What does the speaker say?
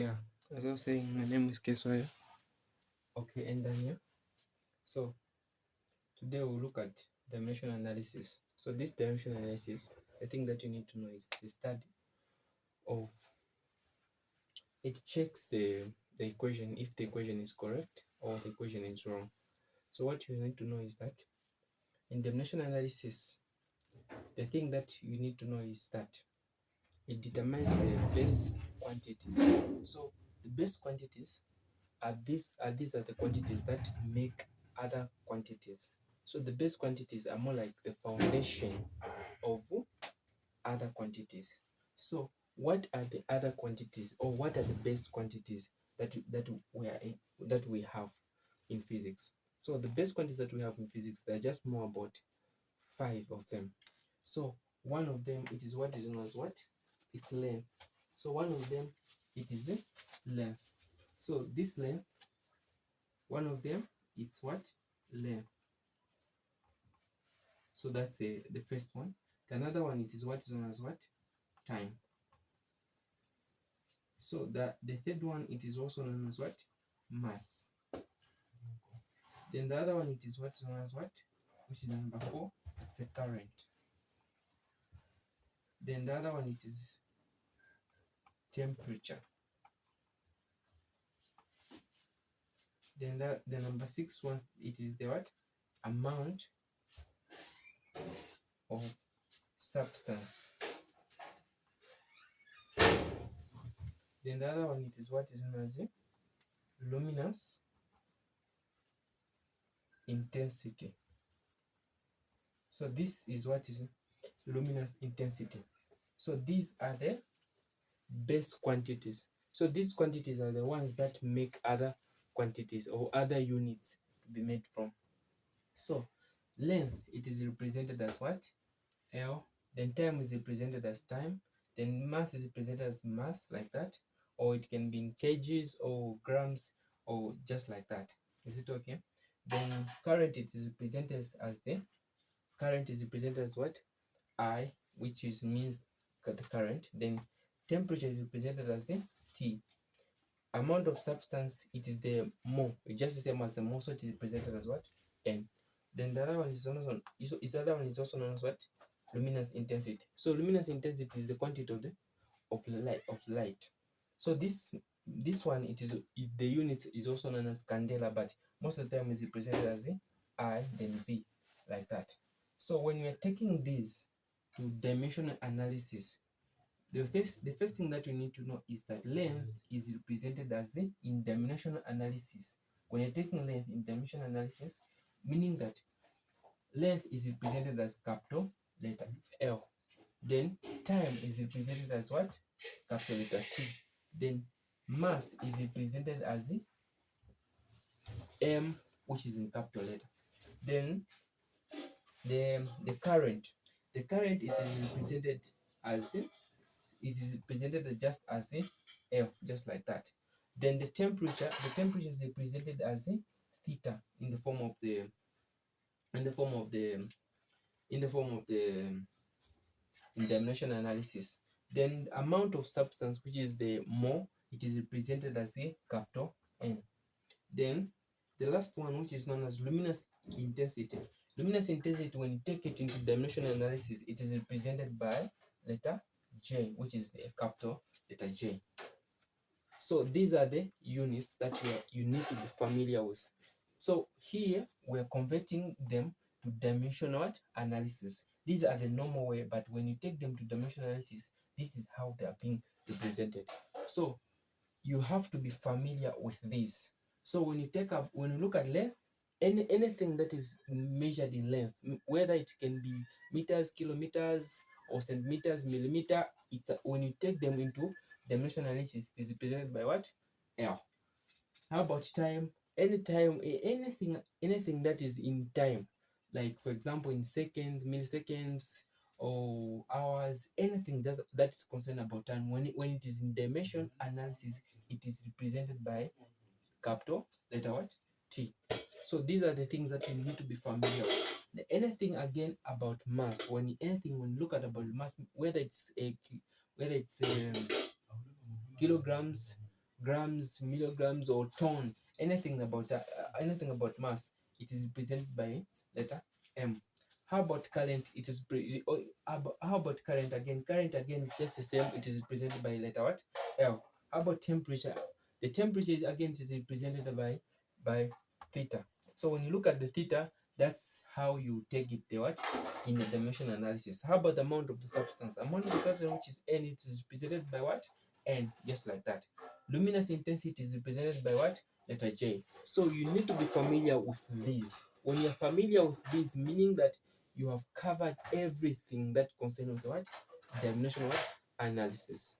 Yeah, as I was saying, my name is Keswaya. Okay, and Daniel. So today we'll look at dimensional analysis. So this dimensional analysis, the thing that you need to know is the study of it checks the equation if the equation is correct or the equation is wrong. So what you need to know is that in dimensional analysis, the thing that you need to know is that it determines the base quantities. So the base quantities these are the quantities that make other quantities. So the base quantities are more like the foundation of other quantities. So what are the other quantities, or what are the base quantities that we have in physics? So the base quantities that we have in physics, they're just more about 5 of them. So one of them, it is what is known as what? It's length. So one of them, it is the length. So this length, one of them, it's what? Length. So that's the first one. The another one, it is what is known as what? Time. So the third one, it is also known as what? Mass. Then the other one, it is what is known as what? Which is number 4, the current. Then the other one, it is temperature. Then the number 6 one, it is the what? Amount of substance. Then the other one, it is what is known as luminous intensity. So this is what is luminous intensity. So these are the base quantities. So these quantities are the ones that make other quantities or other units to be made from. So length, it is represented as what? L. Then time is represented as time. Then mass is represented as mass, like that. Or it can be in kgs or grams or just like that. Is it okay? Then current, it is represented as the current is represented as what? I, which is means the current. Then temperature is represented as a T. Amount of substance, it is the mole. It's just the same as the mole, so it is represented as what? N. Then the other one is also known as what? Luminous intensity. So luminous intensity is the quantity of light. So this one, the unit is also known as candela, but most of the time is represented as I, then V, like that. So when we are taking this to dimensional analysis, the first thing that you need to know is that length is represented as in dimensional analysis. When you're taking length in dimensional analysis, meaning that length is represented as capital letter L. Then time is represented as what? Capital letter T. Then mass is represented as M, which is in capital letter. Then the current it is represented as just as F, just like that. Then the temperature is represented as theta in the form of the in dimensional analysis. Then the amount of substance, which is the mole, it is represented as a capital N. Then the last one, which is known as luminous intensity. Luminous intensity, when you take it into dimensional analysis, it is represented by letter J, which is a capital letter J. So these are the units that you need to be familiar with. So here we're converting them to dimensional analysis. These are the normal way, but when you take them to dimensional analysis, this is how they are being represented. So you have to be familiar with this. So when you look at length, anything that is measured in length, whether it can be meters, kilometers, or centimeters, millimeter, when you take them into dimensional analysis, it is represented by what? L. How about time? Anytime, anything that is in time, like for example in seconds, milliseconds, or hours, anything that is concerned about time, when it is in dimension analysis, it is represented by capital letter what? T. So these are the things that you need to be familiar with. Anything again about mass, when you look at about mass, whether it's kilograms, grams, milligrams, or ton, anything about mass, it is represented by letter M. How about current? It is how about current again? Current again, just the same. It is represented by letter what? L. How about temperature? The temperature again is represented by theta. So when you look at the theta, that's how you take it the what in the dimension analysis. How about the amount of the substance? Amount of the substance, which is N, it is represented by what? N, just like that. Luminous intensity is represented by what? Letter J. So you need to be familiar with these. When you're familiar with these, meaning that you have covered everything that concerns what? Dimensional analysis.